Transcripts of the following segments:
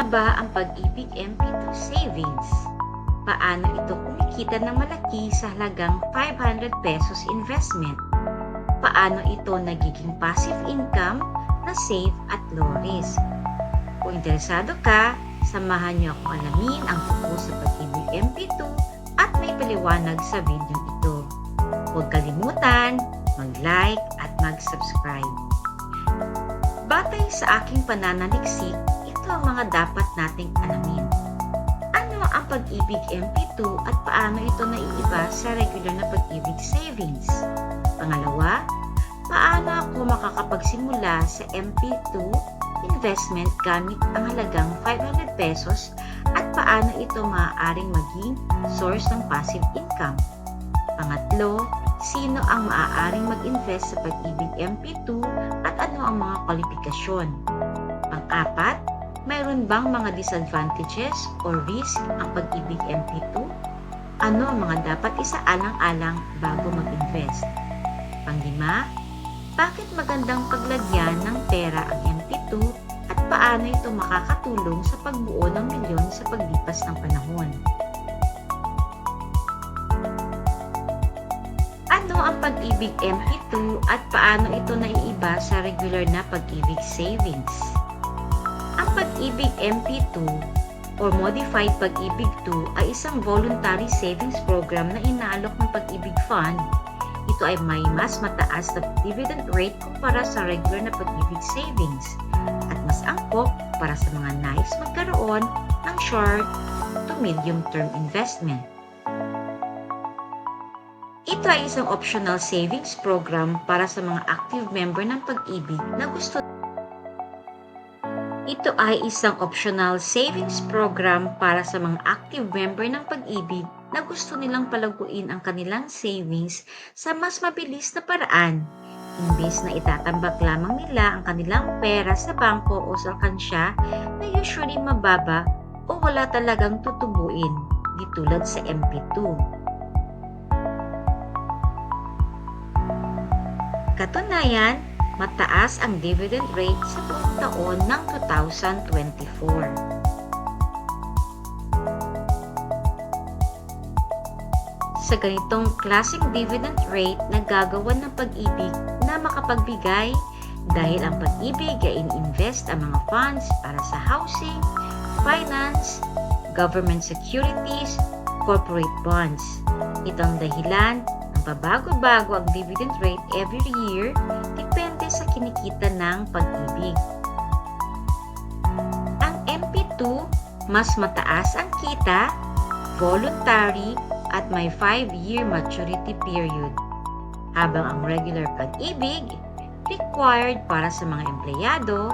nga ba ang Pag-ibig MP2 Savings? Paano ito kumikita ng malaki sa halagang 500 pesos investment? Paano ito nagiging passive income na safe at low risk? Kung interesado ka, samahan niyo akong alamin ang tungkol sa Pag-ibig MP2 at may paliwanag sa video ito. Huwag kalimutan mag-like at mag-subscribe. Batay sa aking pananaliksik, ito ang mga dapat nating alamin. Ano ang Pag-ibig MP2 at paano ito naiiba sa regular na Pag-ibig Savings? Pangalawa, paano ako makakapagsimula sa MP2 investment gamit ang halagang 500 pesos at paano ito maaaring maging source ng passive income? Pangatlo, sino ang maaaring mag-invest sa Pag-ibig MP2 at ano ang mga kwalifikasyon? Pang-apat, mayroon bang mga disadvantages or risk ang Pag-ibig MP2? Ano ang mga dapat isaalang-alang bago mag-invest? Pang-lima, bakit magandang paglagyan ng pera ang MP2 at paano ito makakatulong sa pagbuo ng milyon sa paglipas ng panahon? Ano ang Pag-ibig MP2 at paano ito naiiba sa regular na Pag-ibig Savings? Ang Pag-ibig MP2 or Modified Pag-ibig 2 ay isang voluntary savings program na inaalok ng Pag-ibig Fund. Ito ay may mas mataas na dividend rate kumpara sa regular na Pag-ibig Savings at mas angkop para sa mga nais magkaroon ng short to medium term investment. Ito ay isang optional savings program para sa mga active member ng Pag-ibig na gusto. Ito ay isang optional savings program para sa mga active member ng Pag-ibig na gusto nilang palaguin ang kanilang savings sa mas mabilis na paraan. Imbes na itatambak lamang nila ang kanilang pera sa bangko o sa alkansya na usually mababa o wala talagang tutubuin, di tulad sa MP2. Katunayan, mataas ang dividend rate sa buong taon ng 2024. Sa ganitong klaseng dividend rate, nagagawa ng Pag-ibig na makapagbigay dahil ang Pag-ibig ay in-invest ang mga funds para sa housing, finance, government securities, corporate bonds. Ito ang dahilan ng pabago-bago ang dividend rate every year depende sa kinikita ng Pag-ibig. Ang MP2, mas mataas ang kita, voluntary, at may 5-year maturity period. Habang ang regular Pag-ibig, required para sa mga empleyado,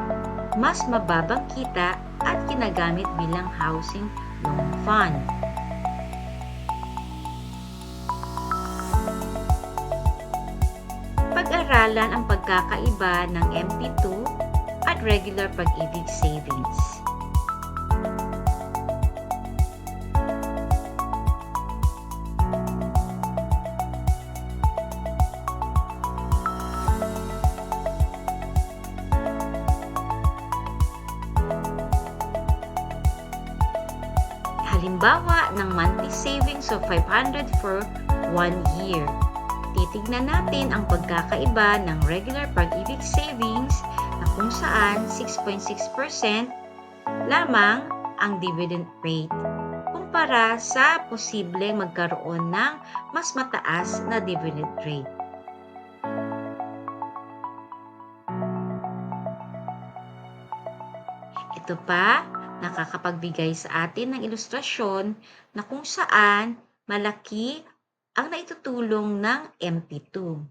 mas mababang kita at ginagamit bilang housing loan fund. Pag-aralan ang pagkakaiba ng MP2 at regular Pag-ibig Savings. Halimbawa ng monthly savings of 500 for 1 year. Titignan natin ang pagkakaiba ng regular Pag-ibig Savings na kung saan 6.6% lamang ang dividend rate kumpara sa posibleng magkaroon ng mas mataas na dividend rate. Ito pa, nakakapagbigay sa atin ng ilustrasyon na kung saan malaki ang naitutulong ng MP2.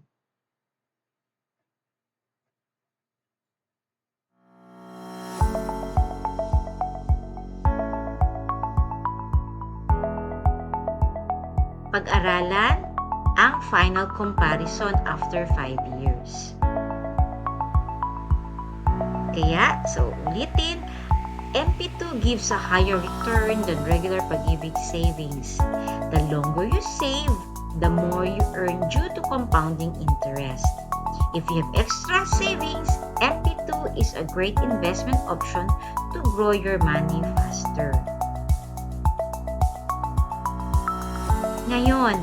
Pag-aralan ang final comparison after 5 years. Kaya, ulitin, MP2 gives a higher return than regular Pag-ibig Savings. The longer you save, the more you earn due to compounding interest. If you have extra savings, MP2 MP2 is a great investment option to grow your money faster. Ngayon,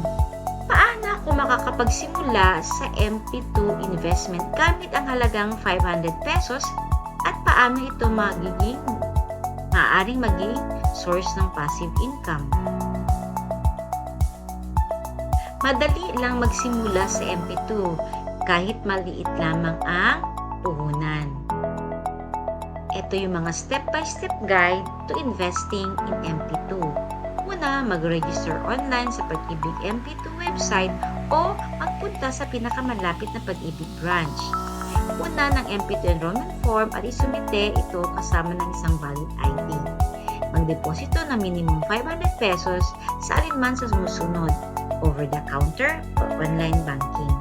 paano ako makakapagsimula sa MP2 investment gamit ang halagang 500 pesos at paano ito maaaring maging source ng passive income? Madali lang magsimula sa MP2 kahit maliit lamang ang puhunan. Ito yung mga step-by-step guide to investing in MP2. Una, mag-register online sa Pag-ibig MP2 website o magpunta sa pinakamalapit na Pag-ibig branch. Una ng MP2 enrollment form at isumite ito kasama ng isang valid ID. Magdeposito ng minimum 500 pesos sa alinman sa sumusunod, over the counter or online banking.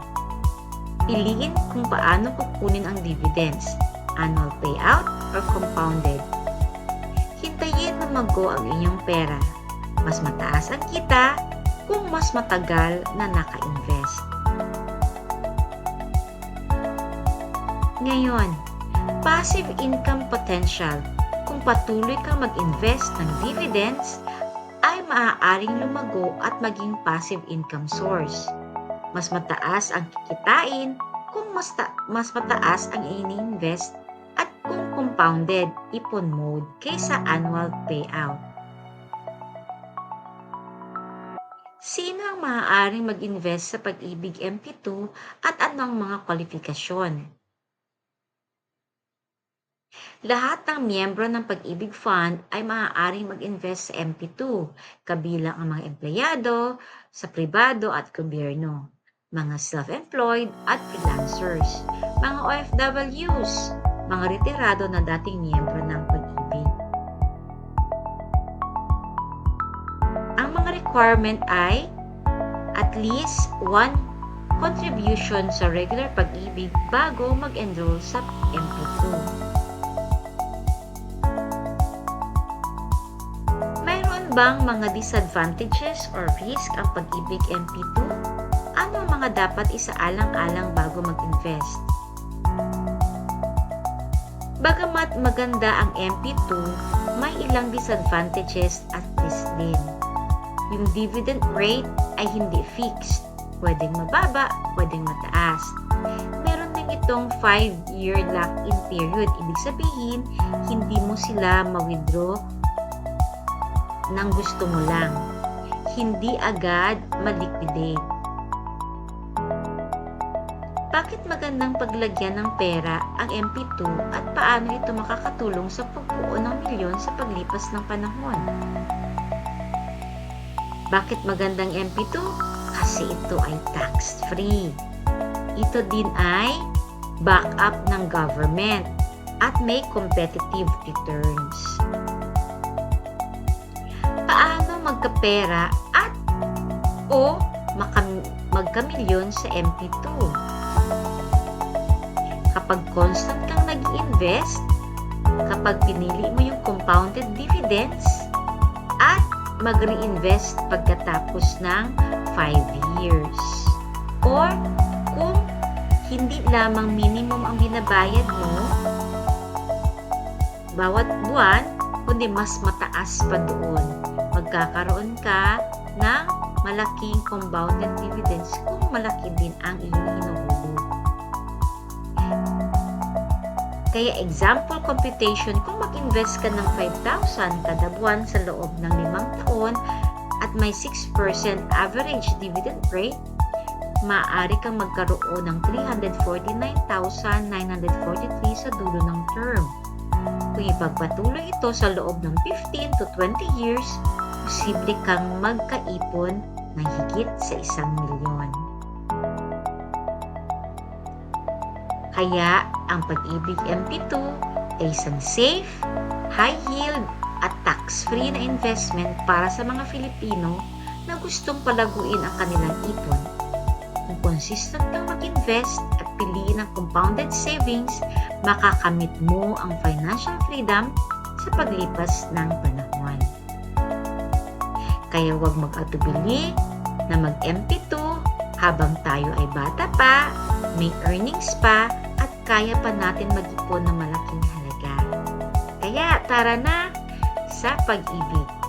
Piliin kung paano kukunin ang dividends, annual payout or compounded. Hintayin na mag-go ang inyong pera. Mas mataas ang kita kung mas matagal na naka-invest. Ngayon, passive income potential. Kung patuloy kang mag-invest ng dividends, ay maaaring lumago at maging passive income source. Mas mataas ang kikitain kung mas mataas ang ini-invest at kung compounded ipon mode kaysa annual payout. Sino ang maaaring mag-invest sa Pag-ibig MP2 at anong mga kwalifikasyon? Lahat ng miyembro ng Pag-ibig Fund ay maaaring mag-invest sa MP2, kabilang ang mga empleyado, sa pribado at gobyerno, mga self-employed at freelancers, mga OFWs, mga retirado na dating miyembro ng Pag-ibig. Ang mga requirement ay at least 1 contribution sa regular Pag-ibig bago mag-enroll sa MP2. Bang mga disadvantages or risk ang Pag-ibig MP2? Ano ang mga dapat isaalang-alang bago mag-invest? Bagamat maganda ang MP2, may ilang disadvantages at risk din. Yung dividend rate ay hindi fixed. Pwedeng mababa, pwedeng mataas. Meron din itong 5-year lock-in period. Ibig sabihin, hindi mo sila ma-withdraw nang gusto mo lang. Hindi agad ma-liquidate. Bakit magandang paglagyan ng pera ang MP2 at paano ito makakatulong sa pagbuo ng milyon sa paglipas ng panahon? Bakit magandang MP2? Kasi ito ay tax-free. Ito din ay backup ng government at may competitive returns. Paano magkapera at o magkamilyon sa MP2? Kapag constant kang nag-invest, kapag pinili mo yung compounded dividends, at mag-reinvest pagkatapos ng 5 years. Or kung hindi lamang minimum ang binabayad mo bawat buwan, kundi mas mataas pa doon. Magkakaroon ka ng malaking compounded dividends kung malaki din ang iyong hinuhulog. Kaya example computation, kung mag-invest ka ng 5,000 kada buwan sa loob ng 5 taon at may 6% average dividend rate, maaari kang magkaroon ng 349,943 sa dulo ng term. Kung ipagpatuloy ito sa loob ng 15 to 20 years, posible kang magkaipon ng higit sa 1,000,000. Kaya ang Pag-ibig MP2 ay isang safe, high yield at tax-free na investment para sa mga Filipino na gustong palaguin ang kanilang ipon. Kung consistent kang mag-invest at piliin ang compounded savings, makakamit mo ang financial freedom sa paglipas ng panahon. Kaya huwag mag-atubili na mag-MP2 habang tayo ay bata pa, may earnings pa, at kaya pa natin mag-ipon ng malaking halaga. Kaya tara na sa pag-ibig.